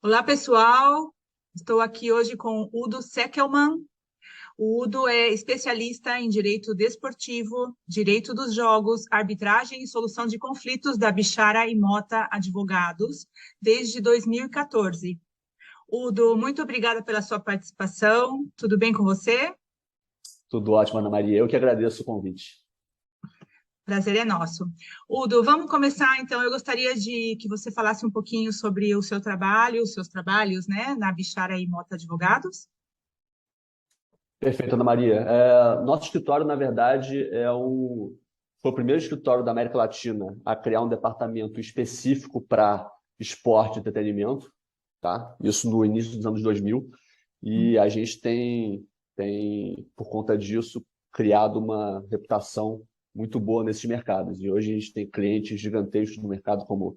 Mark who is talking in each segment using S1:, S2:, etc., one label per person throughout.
S1: Olá, pessoal. Estou aqui hoje com Udo Seckelmann. O Udo é especialista em direito desportivo, direito dos jogos, arbitragem e solução de conflitos da Bichara e Mota Advogados desde 2014. Udo, muito obrigada pela sua participação. Tudo bem com você?
S2: Tudo ótimo, Ana Maria. Eu que agradeço o convite.
S1: Prazer é nosso. Udo, vamos começar então. Eu gostaria de que você falasse um pouquinho sobre o seu trabalho, os seus trabalhos, né, na Bichara e Mota Advogados.
S2: Perfeito, Ana Maria. Nosso escritório, na verdade, foi o primeiro escritório da América Latina a criar um departamento específico para esporte e entretenimento, tá? Isso no início dos anos 2000. E a gente por conta disso, criado uma reputação muito boa nesses mercados. E hoje a gente tem clientes gigantescos no mercado como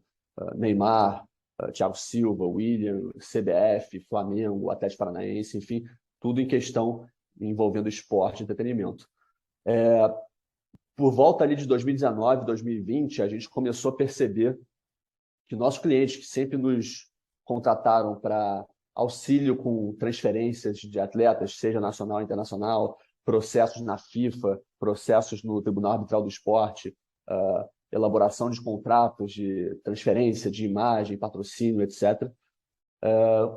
S2: Neymar, Thiago Silva, William, CBF, Flamengo, Atlético Paranaense, enfim, tudo em questão envolvendo esporte e entretenimento. Por volta ali de 2019, 2020, a gente começou a perceber que nossos clientes, que sempre nos contrataram para auxílio com transferências de atletas, seja nacional ou internacional, processos na FIFA, processos no Tribunal Arbitral do Esporte, elaboração de contratos de transferência de imagem, patrocínio, etc.,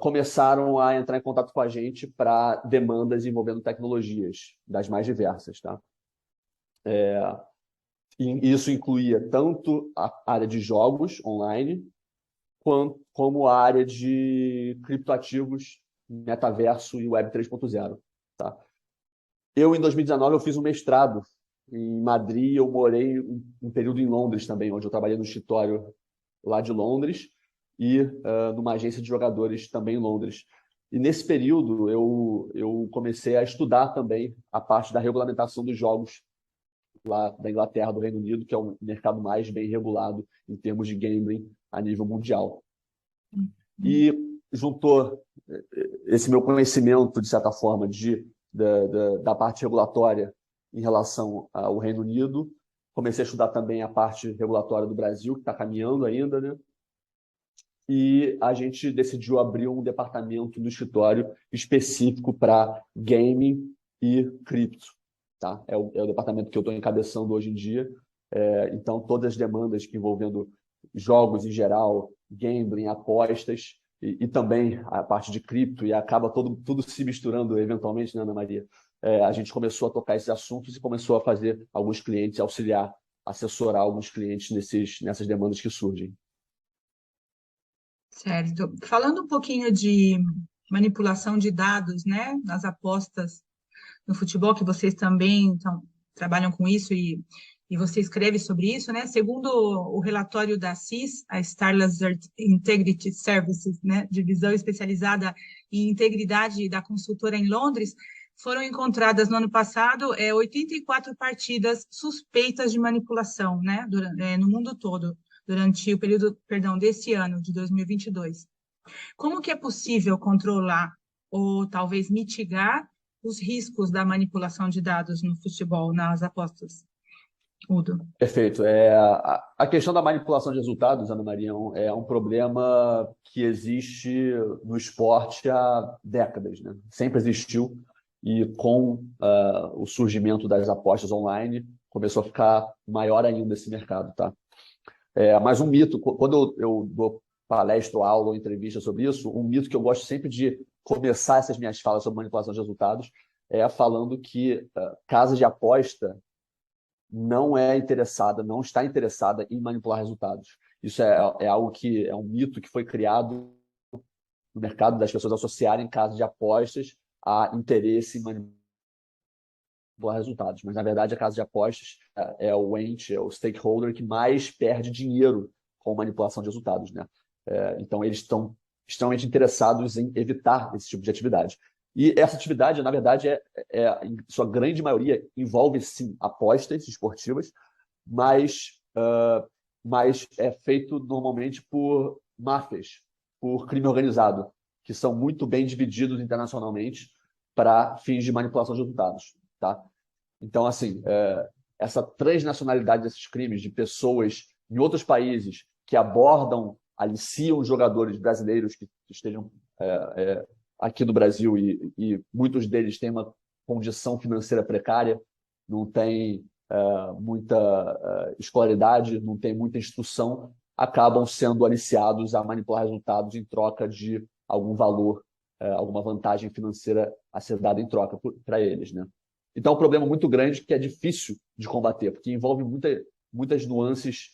S2: começaram a entrar em contato com a gente para demandas envolvendo tecnologias das mais diversas. Tá? E isso incluía tanto a área de jogos online, como a área de criptoativos, metaverso e web 3.0. Tá? Em 2019, eu fiz um mestrado em Madrid. Eu morei um período em Londres também, onde eu trabalhei no escritório lá de Londres e numa agência de jogadores também em Londres. E nesse período, eu comecei a estudar também a parte da regulamentação dos jogos lá da Inglaterra, do Reino Unido, que é o mercado mais bem regulado em termos de gambling a nível mundial. E juntou esse meu conhecimento, de certa forma, da parte regulatória em relação ao Reino Unido. Comecei a estudar também a parte regulatória do Brasil, que está caminhando ainda, né? E a gente decidiu abrir um departamento no escritório específico para gaming e cripto. Tá? É o departamento que eu estou encabeçando hoje em dia. Então, todas as demandas que envolvendo jogos em geral, gambling, apostas e também a parte de cripto, e acaba tudo se misturando eventualmente, né, Ana Maria? A gente começou a tocar esses assuntos e começou a fazer alguns clientes, auxiliar, assessorar alguns clientes nessas demandas que surgem.
S1: Certo. Falando um pouquinho de manipulação de dados, né, nas apostas no futebol, que vocês também trabalham com isso e você escreve sobre isso, né? Segundo o relatório da CIS, a Starless Integrity Services, né, divisão especializada em integridade da consultora em Londres, foram encontradas no ano passado 84 partidas suspeitas de manipulação, né, no mundo todo, durante o período, desse ano, de 2022. Como que é possível controlar ou talvez mitigar os riscos da manipulação de dados no futebol, nas apostas? Udo.
S2: Perfeito. A questão da manipulação de resultados, Ana Maria, é um problema que existe no esporte há décadas, né? Sempre existiu, e com o surgimento das apostas online, começou a ficar maior ainda esse mercado. Tá? Mas um mito, quando eu dou palestra, aula ou entrevista sobre isso, um mito que eu gosto sempre de começar essas minhas falas sobre manipulação de resultados é falando que casa de aposta não está interessada em manipular resultados. Isso é algo que é um mito que foi criado no mercado, das pessoas associarem casas de apostas a interesse em manipular resultados. Mas, na verdade, a casa de apostas é o ente, é o stakeholder que mais perde dinheiro com manipulação de resultados, né? Então, eles estão extremamente interessados em evitar esse tipo de atividade. E essa atividade, na verdade, em sua grande maioria, envolve, sim, apostas esportivas, mas é feito normalmente por máfias, por crime organizado, que são muito bem divididos internacionalmente para fins de manipulação de resultados. Tá? Então, assim, essa transnacionalidade desses crimes, de pessoas em outros países que abordam aliciam jogadores brasileiros que estejam aqui no Brasil e muitos deles têm uma condição financeira precária, não tem muita escolaridade, não tem muita instrução, acabam sendo aliciados a manipular resultados em troca de algum valor, alguma vantagem financeira a ser dada em troca para eles, né? Então, é um problema muito grande que é difícil de combater, porque envolve muitas nuances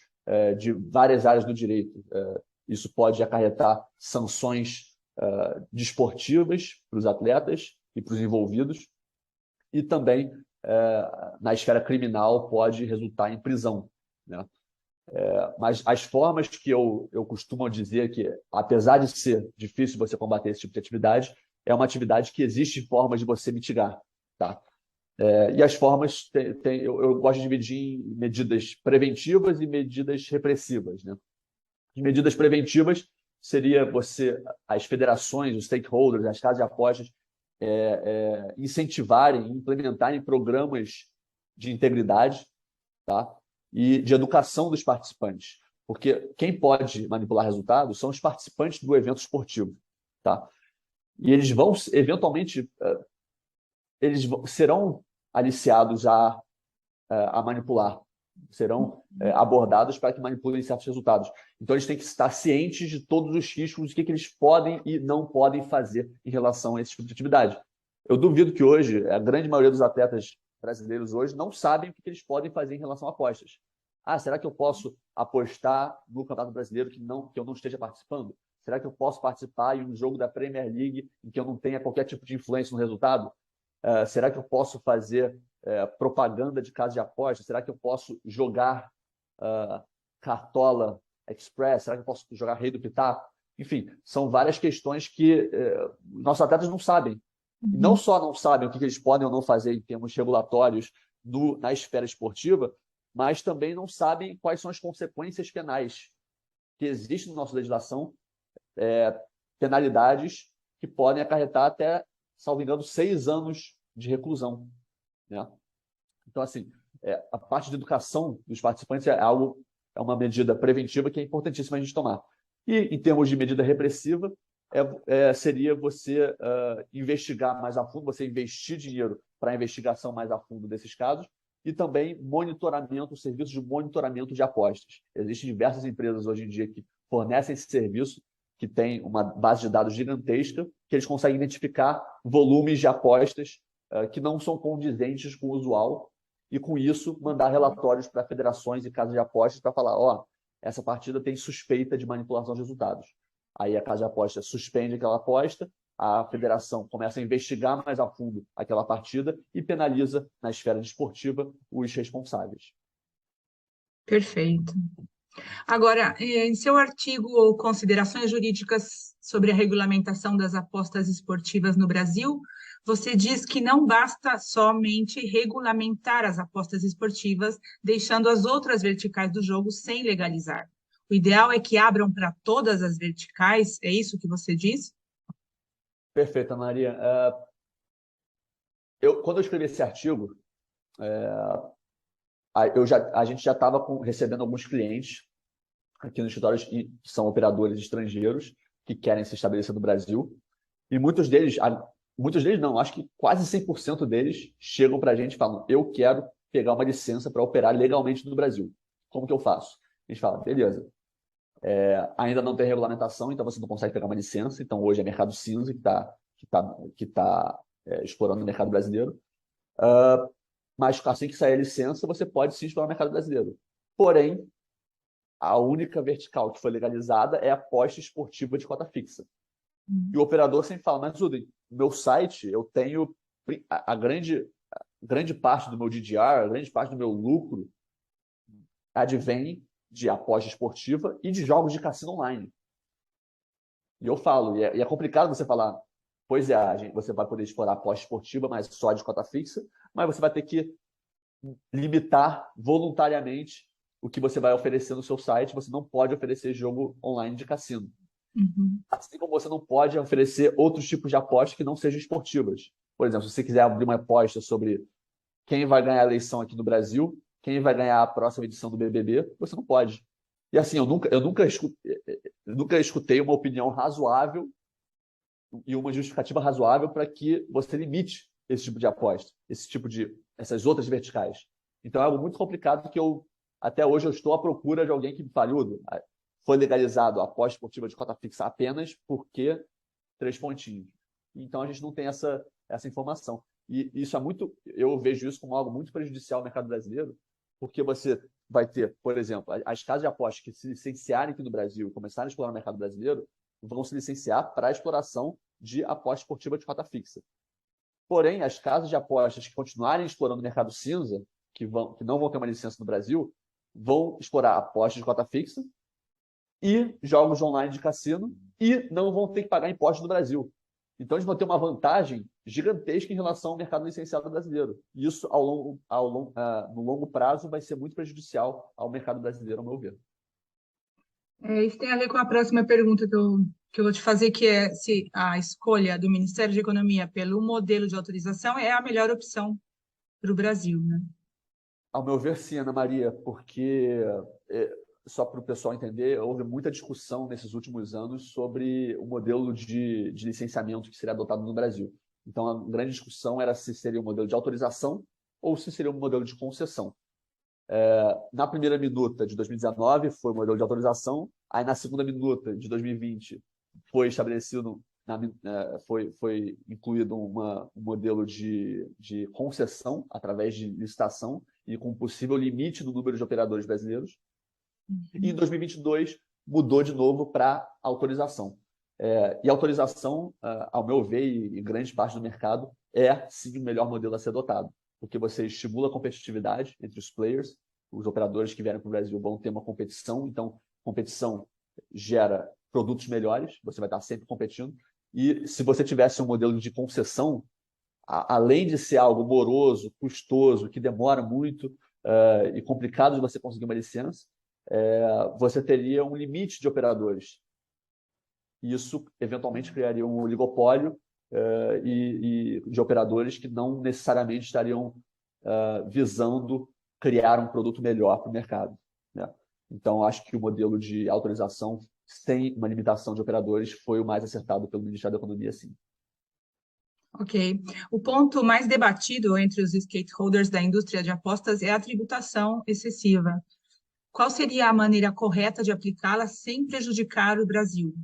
S2: de várias áreas do direito. Isso pode acarretar sanções desportivas para os atletas e para os envolvidos, e também, na esfera criminal, pode resultar em prisão, né? Mas as formas que eu costumo dizer que, apesar de ser difícil você combater esse tipo de atividade, é uma atividade que existe formas de você mitigar, tá? E as formas, eu gosto de dividir em medidas preventivas e medidas repressivas, né? As medidas preventivas seria as federações, os stakeholders, as casas de apostas, incentivarem, implementarem programas de integridade, tá? E de educação dos participantes. Porque quem pode manipular resultados são os participantes do evento esportivo, tá? E eles vão, eventualmente, serão aliciados a manipular, serão abordados para que manipulem certos resultados. Então, eles têm que estar cientes de todos os riscos, o que eles podem e não podem fazer em relação a esse tipo de atividade. Eu duvido que hoje, a grande maioria dos atletas brasileiros hoje não sabem o que eles podem fazer em relação a apostas. Será que eu posso apostar no Campeonato Brasileiro que eu não esteja participando? Será que eu posso participar em um jogo da Premier League em que eu não tenha qualquer tipo de influência no resultado? Será que eu posso fazer propaganda de casa de aposta? Será que eu posso jogar Cartola Express? Será que eu posso jogar Rei do Pitaco? Enfim, são várias questões que nossos atletas não sabem. E não só não sabem o que eles podem ou não fazer em termos regulatórios na esfera esportiva, mas também não sabem quais são as consequências penais que existem na nossa legislação, penalidades que podem acarretar até, salvo engano, 6 anos de reclusão, né? Então, assim, a parte de educação dos participantes é uma medida preventiva que é importantíssima a gente tomar. E, em termos de medida repressiva, seria você investigar mais a fundo, você investir dinheiro para a investigação mais a fundo desses casos, e também serviços de monitoramento de apostas. Existem diversas empresas hoje em dia que fornecem esse serviço, que tem uma base de dados gigantesca, que eles conseguem identificar volumes de apostas que não são condizentes com o usual, e com isso mandar relatórios para federações e casas de apostas para falar, essa partida tem suspeita de manipulação de resultados. Aí a casa de aposta suspende aquela aposta, a federação começa a investigar mais a fundo aquela partida e penaliza na esfera desportiva os responsáveis.
S1: Perfeito. Agora, em seu artigo Considerações Jurídicas sobre a Regulamentação das Apostas Esportivas no Brasil, você diz que não basta somente regulamentar as apostas esportivas, deixando as outras verticais do jogo sem legalizar. O ideal é que abram para todas as verticais, é isso que você diz?
S2: Perfeito, Maria. Quando eu escrevi esse artigo, a gente já estava recebendo alguns clientes aqui nos escritórios que são operadores estrangeiros que querem se estabelecer no Brasil. E muitos deles não, acho que quase 100% deles chegam para a gente e falam: eu quero pegar uma licença para operar legalmente no Brasil. Como que eu faço? A gente fala: beleza. Ainda não tem regulamentação, então você não consegue pegar uma licença. Então, hoje é mercado cinza que tá explorando o mercado brasileiro. Mas assim que sair a licença, você pode sim explorar o mercado brasileiro. Porém, a única vertical que foi legalizada é a aposta esportiva de cota fixa. E o operador sempre fala: mas, Zuden, no meu site eu tenho a grande parte do meu DDR, a grande parte do meu lucro advém de aposta esportiva e de jogos de cassino online. E eu falo, e é complicado você falar: pois você vai poder explorar aposta esportiva, mas só de cota fixa, mas você vai ter que limitar voluntariamente o que você vai oferecer no seu site. Você não pode oferecer jogo online de cassino. Assim como você não pode oferecer outros tipos de apostas que não sejam esportivas. Por exemplo, se você quiser abrir uma aposta sobre quem vai ganhar a eleição aqui no Brasil, quem vai ganhar a próxima edição do BBB, você não pode. E assim, eu nunca nunca escutei uma opinião razoável e uma justificativa razoável para que você limite esse tipo de aposta, essas outras verticais. Então é algo muito complicado que até hoje eu estou à procura de alguém que me fale, Udo, foi legalizado a aposta esportiva de cota fixa apenas porque 3 pontinhos. Então a gente não tem essa informação. E isso eu vejo isso como algo muito prejudicial ao mercado brasileiro, porque você vai ter, por exemplo, as casas de apostas que se licenciarem aqui no Brasil e começarem a explorar o mercado brasileiro, vão se licenciar para a exploração de aposta esportiva de cota fixa. Porém, as casas de apostas que continuarem explorando o mercado cinza, que não vão ter uma licença no Brasil, vão explorar apostas de cota fixa e jogos online de cassino e não vão ter que pagar impostos no Brasil. Então, eles vão ter uma vantagem gigantesca em relação ao mercado licenciado brasileiro. E isso, no longo prazo, vai ser muito prejudicial ao mercado brasileiro, ao meu ver.
S1: Isso tem a ver com a próxima pergunta que eu vou te fazer, que é se a escolha do Ministério da Economia pelo modelo de autorização é a melhor opção para o Brasil, né?
S2: Ao meu ver, sim, Ana Maria, porque, só para o pessoal entender, houve muita discussão nesses últimos anos sobre o modelo de licenciamento que seria adotado no Brasil. Então, a grande discussão era se seria um modelo de autorização ou se seria um modelo de concessão. Na primeira minuta de 2019 foi o modelo de autorização, aí na segunda minuta de 2020 foi estabelecido, foi incluído um modelo de concessão através de licitação e com possível limite no número de operadores brasileiros. E em 2022 mudou de novo para autorização. E autorização, ao meu ver, e grande parte do mercado, é sim o melhor modelo a ser adotado, porque você estimula a competitividade entre os players, os operadores que vierem para o Brasil vão ter uma competição, então competição gera produtos melhores, você vai estar sempre competindo, e se você tivesse um modelo de concessão, além de ser algo moroso, custoso, que demora muito e complicado de você conseguir uma licença, você teria um limite de operadores. Isso, eventualmente, criaria um oligopólio e de operadores que não necessariamente estariam visando criar um produto melhor para o mercado, né? Então, acho que o modelo de autorização sem uma limitação de operadores foi o mais acertado pelo Ministério da Economia, sim.
S1: Ok. O ponto mais debatido entre os stakeholders da indústria de apostas é a tributação excessiva. Qual seria a maneira correta de aplicá-la sem prejudicar o Brasil?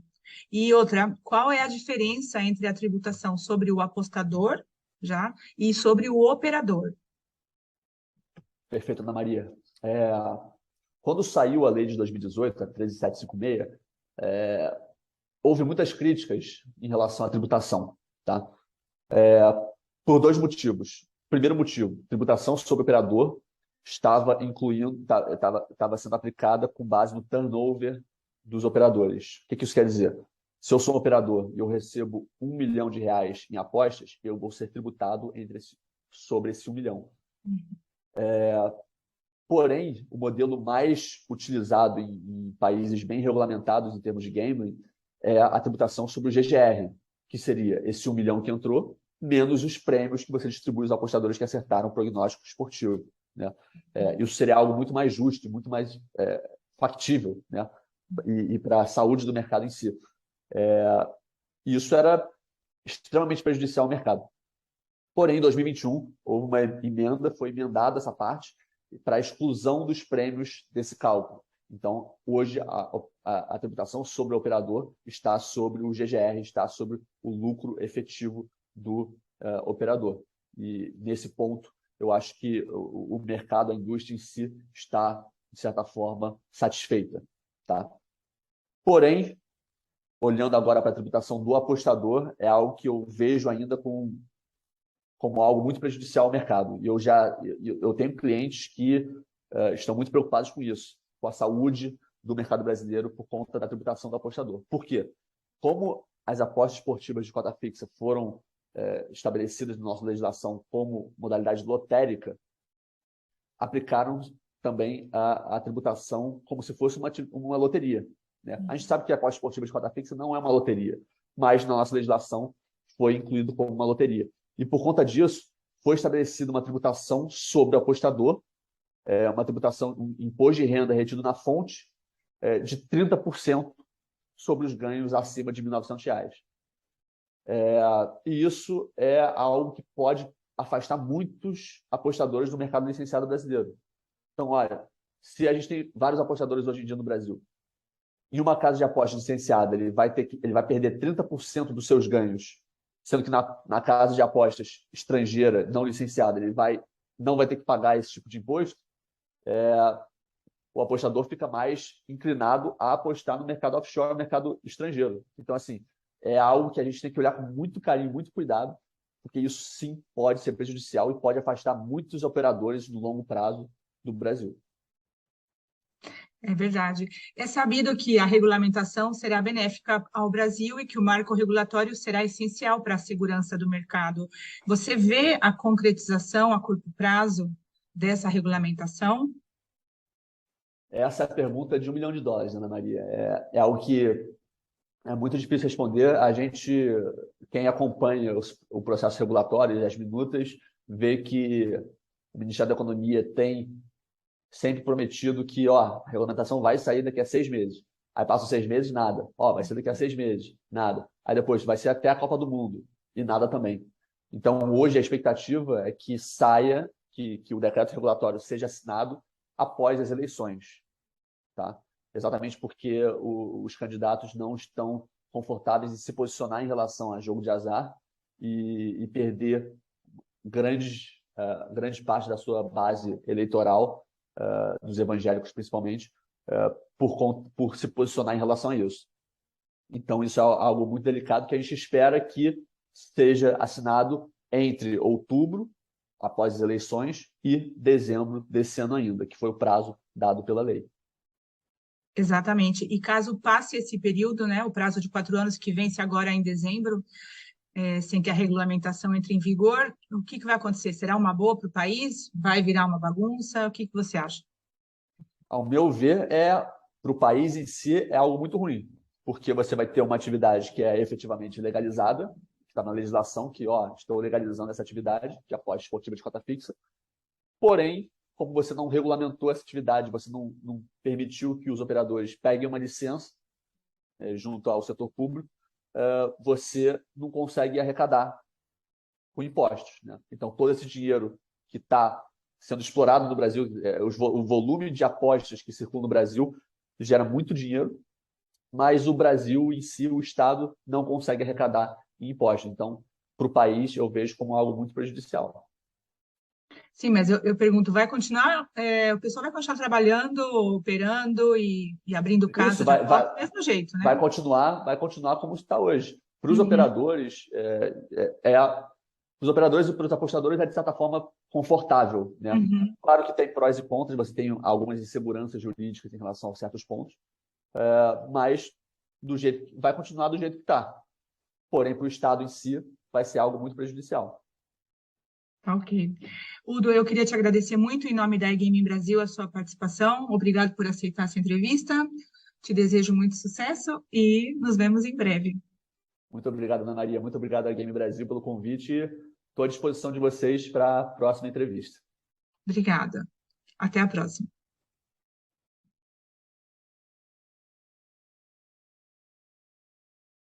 S1: E outra, qual é a diferença entre a tributação sobre o apostador e sobre o operador?
S2: Perfeito, Ana Maria. Quando saiu a lei de 2018, a 13756, houve muitas críticas em relação à tributação, tá? Por 2 motivos. Primeiro motivo, tributação sobre o operador estava sendo aplicada com base no turnover dos operadores. O que isso quer dizer? Se eu sou um operador e eu recebo R$1 milhão em apostas, eu vou ser tributado sobre esse 1 milhão. Porém, o modelo mais utilizado em países bem regulamentados em termos de gambling é a tributação sobre o GGR, que seria esse 1 milhão que entrou, menos os prêmios que você distribui aos apostadores que acertaram o prognóstico esportivo, né? Isso seria algo muito mais justo, muito mais factível, né? E para a saúde do mercado em si. Isso era extremamente prejudicial ao mercado. Porém, em 2021, houve uma emenda, foi emendada essa parte para a exclusão dos prêmios desse cálculo. Então, hoje, a tributação sobre o operador está sobre o GGR, está sobre o lucro efetivo do operador. E, nesse ponto, eu acho que o mercado, a indústria em si, está, de certa forma, satisfeita, tá? Porém, olhando agora para a tributação do apostador, é algo que eu vejo ainda como algo muito prejudicial ao mercado. E eu tenho clientes que estão muito preocupados com isso, com a saúde do mercado brasileiro por conta da tributação do apostador. Por quê? Como as apostas esportivas de cota fixa foram estabelecidas na nossa legislação como modalidade lotérica, aplicaram também a tributação como se fosse uma loteria, né? A gente sabe que a aposta esportiva de cota fixa não é uma loteria, mas na nossa legislação foi incluído como uma loteria. E por conta disso, foi estabelecida uma tributação sobre o apostador, uma tributação, um imposto de renda retido na fonte de 30% sobre os ganhos acima de R$ 1.900. E isso é algo que pode afastar muitos apostadores do mercado licenciado brasileiro. Então, olha, se a gente tem vários apostadores hoje em dia no Brasil, em uma casa de apostas licenciada, ele vai perder 30% dos seus ganhos, sendo que na casa de apostas estrangeira, não licenciada, ele não vai ter que pagar esse tipo de imposto. O apostador fica mais inclinado a apostar no mercado offshore, no mercado estrangeiro. Então, assim, é algo que a gente tem que olhar com muito carinho, muito cuidado, porque isso sim pode ser prejudicial e pode afastar muitos operadores no longo prazo do Brasil.
S1: É verdade. É sabido que a regulamentação será benéfica ao Brasil e que o marco regulatório será essencial para a segurança do mercado. Você vê a concretização a curto prazo dessa regulamentação?
S2: Essa é a pergunta de $1 milhão, Ana Maria. É algo que é muito difícil responder. Quem acompanha o processo regulatório e as minutas, vê que o Ministério da Economia tem sempre prometido que a regulamentação vai sair daqui a 6 meses. Aí passam 6 meses, nada. Vai ser daqui a 6 meses, nada. Aí depois vai ser até a Copa do Mundo, e nada também. Então, hoje a expectativa é que saia, que o decreto regulatório seja assinado após as eleições. Tá? Exatamente porque os candidatos não estão confortáveis em se posicionar em relação a jogo de azar e perder grande parte da sua base eleitoral, dos evangélicos principalmente, por se posicionar em relação a isso. Então, isso é algo muito delicado que a gente espera que seja assinado entre outubro, após as eleições, e dezembro desse ano ainda, que foi o prazo dado pela lei.
S1: Exatamente. E caso passe esse período, né, o prazo de 4 anos que vence agora em dezembro, sem que a regulamentação entre em vigor, o que vai acontecer? Será uma boa para o país? Vai virar uma bagunça? O que você acha?
S2: Ao meu ver, para o país em si, é algo muito ruim, porque você vai ter uma atividade que é efetivamente legalizada, que está na legislação, que estou legalizando essa atividade, que é a aposta esportiva de cota fixa, porém, como você não regulamentou essa atividade, você não permitiu que os operadores peguem uma licença junto ao setor público, você não consegue arrecadar com impostos, né? Então, todo esse dinheiro que está sendo explorado no Brasil, o volume de apostas que circula no Brasil gera muito dinheiro, mas o Brasil em si, o Estado, não consegue arrecadar em impostos. Então, para o país, eu vejo como algo muito prejudicial.
S1: Sim, mas eu pergunto, vai continuar, o pessoal vai continuar trabalhando, operando e abrindo casa
S2: Isso,
S1: de aposta do mesmo jeito, né?
S2: Vai continuar como está hoje. Para os
S1: Uhum.
S2: operadores, os operadores e para os apostadores é, de certa forma, confortável, né?
S1: Uhum.
S2: Claro que tem prós e contras, você tem algumas inseguranças jurídicas em relação a certos pontos, mas vai continuar do jeito que está. Porém, para o Estado em si, vai ser algo muito prejudicial.
S1: Ok. Udo, eu queria te agradecer muito em nome da eGaming Brasil a sua participação. Obrigado por aceitar essa entrevista. Te desejo muito sucesso e nos vemos em breve.
S2: Muito obrigado, Ana Maria. Muito obrigado à Game Brasil pelo convite. Estou à disposição de vocês para a próxima entrevista.
S1: Obrigada. Até a próxima.